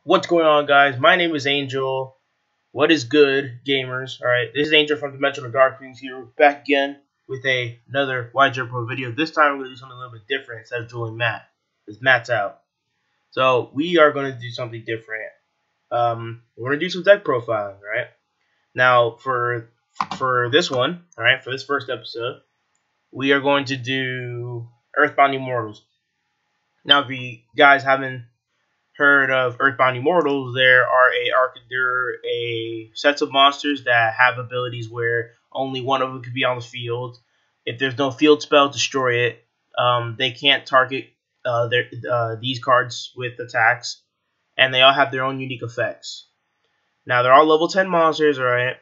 What's going on, guys? My name is Angel. What is good, gamers? Alright, this is Angel from Dimensional Dark Things here, back again with another Wide Jump Pro video. This time we're going to do something a little bit different instead of dueling Matt, because Matt's out. So, we are going to do something different. We're going to do some deck profiling, right? Now, for this one, alright, for this first episode, we are going to do EarthBound Immortals. Now, if you guys haven't heard of EarthBound Immortals, there are a sets of monsters that have abilities where only one of them could be on the field. If there's no field spell, destroy it. They can't target these cards with attacks, and they all have their own unique effects. Now, they're all level 10 monsters, alright?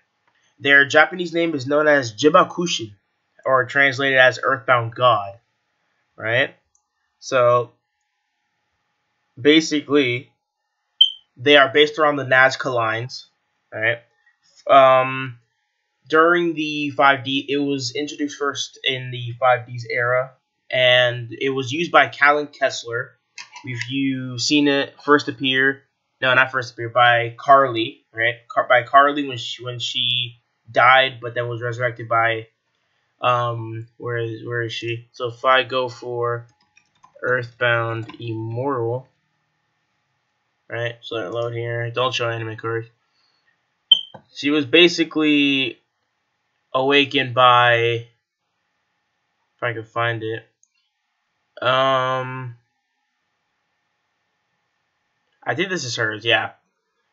Their Japanese name is known as Jibakushin, or translated as Earthbound God, right? So, basically, they are based around the Nazca lines, right? During the 5D, it was introduced first in the 5Ds era, and it was used by Callan Kessler. If you've seen it first appear, no, not first appear, by Carly, right? By Carly when she died, but then was resurrected by where is she? So if I go for EarthBound Immortal. Right, so let it load here. Don't show anime cards. She was basically awakened by, if I can find it. I think this is hers, yeah.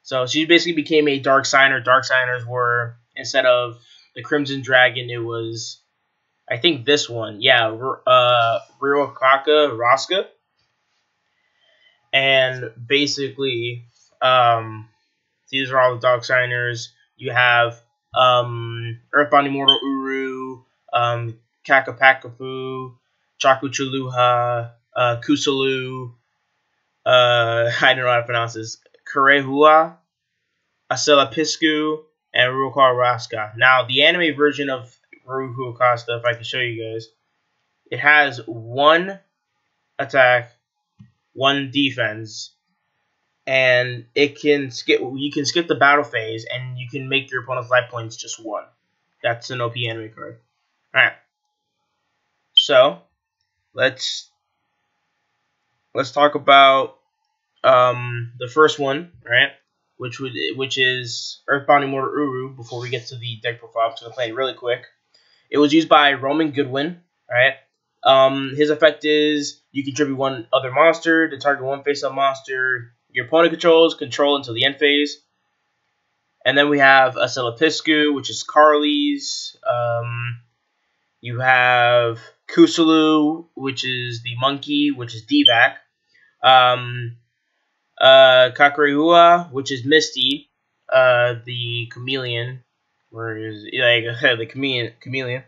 So she basically became a Dark Signer. Dark Signers were, instead of the Crimson Dragon, it was, I think this one, yeah, Ryokaka Raska. And basically, these are all the Dark Signers. You have EarthBound Immortal Uru, Kakapakapu, Chakuchuluha, Kusalu, I don't know how to pronounce this, Kurehua, Aselapisku, and Ryokaka Raska. Now, the anime version of Ryokaka, if I can show you guys, it has one attack, one defense, and it can skip. You can skip the battle phase, and you can make your opponent's life points just one. That's an OP anime card. All right, so let's talk about the first one, right? Which is EarthBound Immortal Uru. Before we get to the deck profile, I'm just gonna play it really quick. It was used by Roman Goodwin, right? His effect is you contribute one other monster to target one face-up monster your opponent control until the end phase. And then we have Aselapisku, which is Carly's. You have Kusalu, which is the monkey, which is Divac. Kakarehua, which is Misty, the chameleon. Where is the chameleon?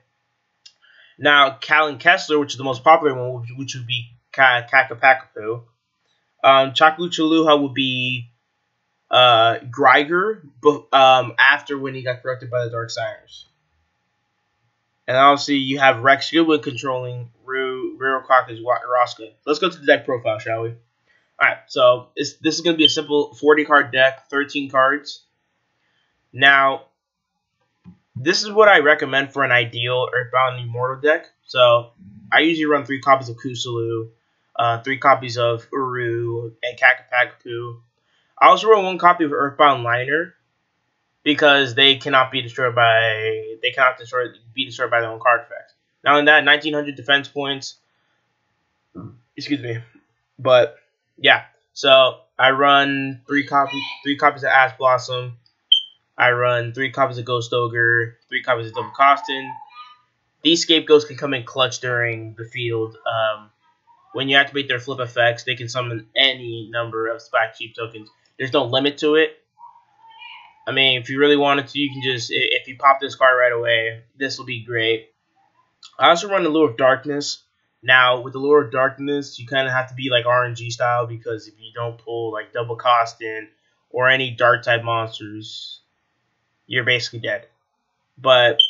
Now, Callan Kessler, which is the most popular one, which would be Kakapakapu. Chakuchuluha would be Greiger, but after when he got corrupted by the Dark Signers. And obviously, you have Rex Goodwin controlling Ryokaka's Raska. Let's go to the deck profile, shall we? Alright, so this is going to be a simple 40-card deck, 13 cards. Now, this is what I recommend for an ideal EarthBound Immortal deck. So, I usually run 3 copies of Kusalu, 3 copies of Uru, and Kakapakapu. I also run 1 copy of EarthBound Liner, because they cannot be destroyed by their own card effects. Now in that, 1900 defense points. Excuse me, but yeah. So I run 3 copies of Ash Blossom. I run 3 copies of Ghost Ogre, 3 copies of Double Costin. These scapegoats can come in clutch during the field. When you activate their flip effects, they can summon any number of Black Sheep tokens. There's no limit to it. I mean, if you really wanted to, you can just, if you pop this card right away, this will be great. I also run the Lure of Darkness. Now, with the Lure of Darkness, you kind of have to be like RNG style, because if you don't pull like Double Costin or any Dark type monsters, you're basically dead. But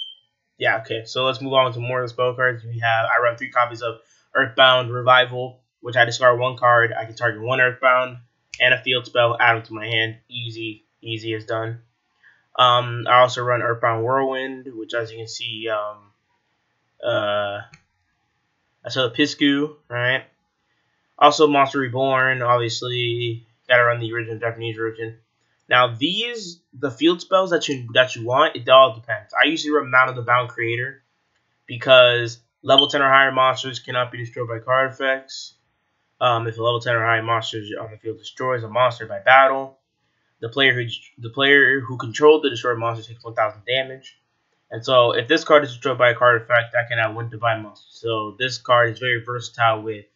yeah, okay. So let's move on to more of the spell cards. I run 3 copies of EarthBound Revival, which I discard 1 card. I can target 1 EarthBound, and a field spell, add them to my hand. Easy as done. I also run EarthBound Whirlwind, which, as you can see, I saw the Piscu, right? Also, Monster Reborn, obviously, gotta run the original Japanese version. Now, the field spells that you want, it all depends. I usually run Mount of the Bound Creator because level 10 or higher monsters cannot be destroyed by card effects. If a level 10 or higher monster on the field destroys a monster by battle, the player who controlled the destroyed monster takes 1,000 damage. And so, if this card is destroyed by a card effect, I can add 1 divine monster. So this card is very versatile with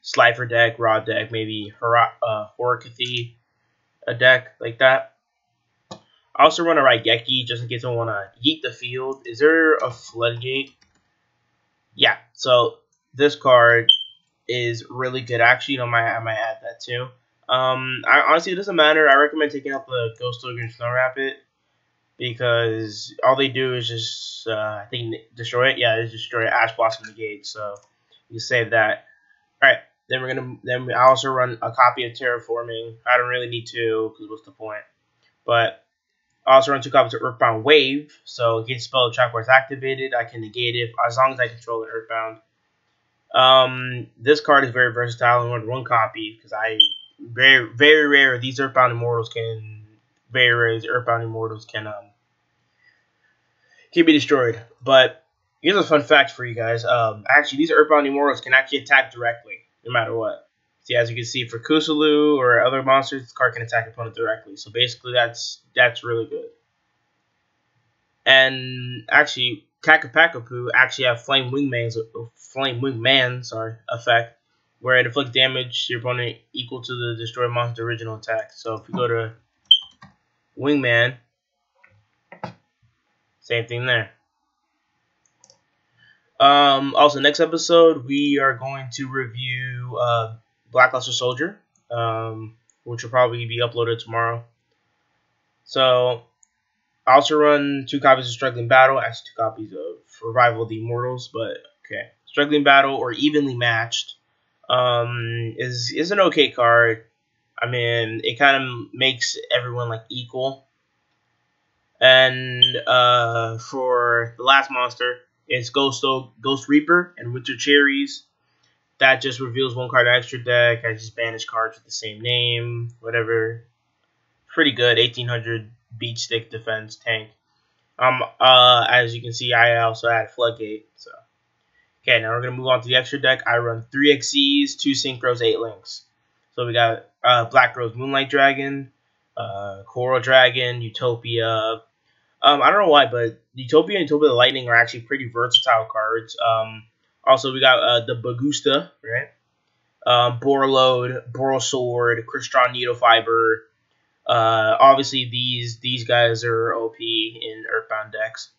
Slifer deck, Raw deck, maybe Horikathy, a deck like that. I also run a Raigeki just in case I want to yeet the field. Is there a Floodgate? Yeah, so this card is really good. Actually, I might add that too. Honestly, it doesn't matter. I recommend taking out the Ghost Ogre and Snow Rapid because all they do is just, I think, destroy it. Yeah, it's destroy it. Ash Blossom Negate, so you save that. Alright, then I also run a copy of Terraforming. I don't really need to, because what's the point? But I also run 2 copies of EarthBound Wave, so in case spell trap where it's activated, I can negate it as long as I control it EarthBound. This card is very versatile and run 1 copy because very rare these EarthBound Immortals can be destroyed. But here's a fun fact for you guys. Actually, these EarthBound Immortals can actually attack directly, no matter what. See, as you can see, for Kusulu or other monsters, this card can attack opponent directly. So basically, that's really good. And actually, Kakapakapu actually have Flame Wingman's effect, where it inflicts damage to your opponent equal to the destroyed monster's original attack. So if we go to Wingman, same thing there. Also, next episode, we are going to review Blackluster Soldier, which will probably be uploaded tomorrow. So, I also run 2 copies of Struggling Battle, actually 2 copies of Revival of the Immortals, but okay. Struggling Battle, or Evenly Matched, is an okay card. I mean, it kind of makes everyone like equal. And for the last monster, it's Ghost Reaper and Winter Cherries. That just reveals 1 card extra deck. I just banish cards with the same name, whatever. Pretty good, 1800 beach stick defense tank. As you can see, I also add Floodgate. So, okay, now we're gonna move on to the extra deck. I run 3 Xyz, 2 Synchros, 8 Links. So we got Black Rose Moonlight Dragon, Coral Dragon, Utopia. I don't know why, but Utopia and Utopia the Lightning are actually pretty versatile cards. Also, we got the Bagusta, right? Borload, Boral Sword, Crystron Needle Fiber. Obviously, these guys are OP in EarthBound decks.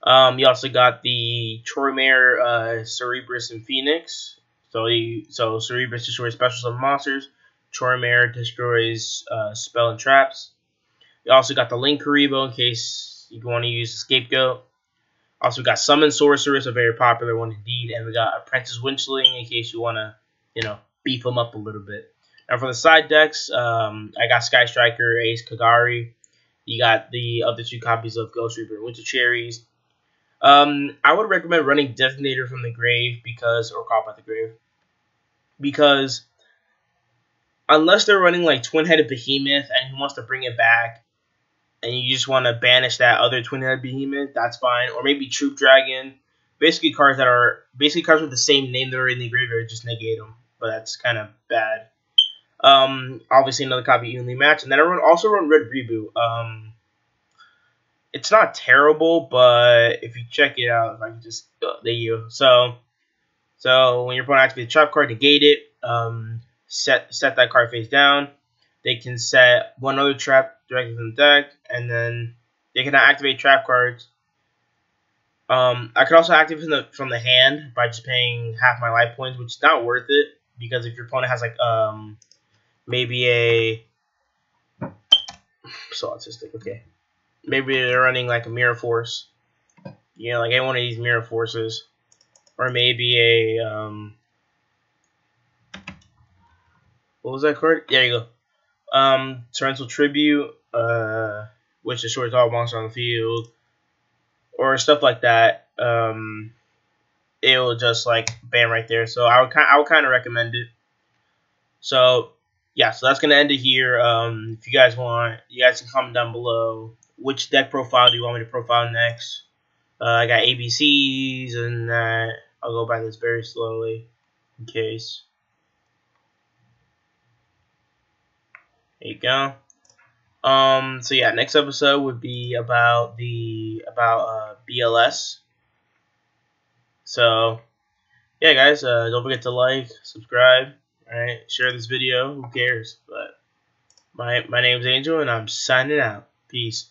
You also got the Troymare, Cerebrus, and Phoenix. So Cerebrus destroys special summon monsters. Troymare destroys spell and traps. You also got the Link Karibo in case you want to use the Scapegoat. Also, we got Summon Sorceress, a very popular one indeed. And we got Apprentice Winchling in case you want to, beef them up a little bit. Now, for the side decks, I got Sky Striker, Ace Kagari. You got the other 2 copies of Ghost Reaper and Winter Cherries. I would recommend running Designator from the Grave or Call by the Grave. Because unless they're running like Twin-Headed Behemoth and he wants to bring it back, and you just want to banish that other Twin-Headed Behemoth, that's fine. Or maybe Troop Dragon. Basically cards with the same name that are in the graveyard, just negate them. But that's kind of bad. Obviously another copy evenly matched. And then I also run Red Reboot. It's not terrible, but if you check it out, if I can just there you go. So when your opponent activates a trap card, negate it. Set that card face down. They can set 1 other trap directly from the deck, and then they cannot activate trap cards. I could also activate from the hand by just paying half my life points, which is not worth it because if your opponent has like maybe a so autistic, okay, maybe they're running like a Mirror Force, like any one of these Mirror Forces, or maybe a What was that card? There you go. Torrential Tribute, which destroys all monsters on the field, or stuff like that. It will just like bam right there. So I would kind of recommend it. So yeah, so that's gonna end it here. If you guys want, you guys can comment down below which deck profile do you want me to profile next. I got ABCs and that. I'll go by this very slowly in case. There you go. So yeah, next episode would be about BLS. So yeah, guys, don't forget to like, subscribe, alright, share this video. Who cares? But my name's Angel, and I'm signing out. Peace.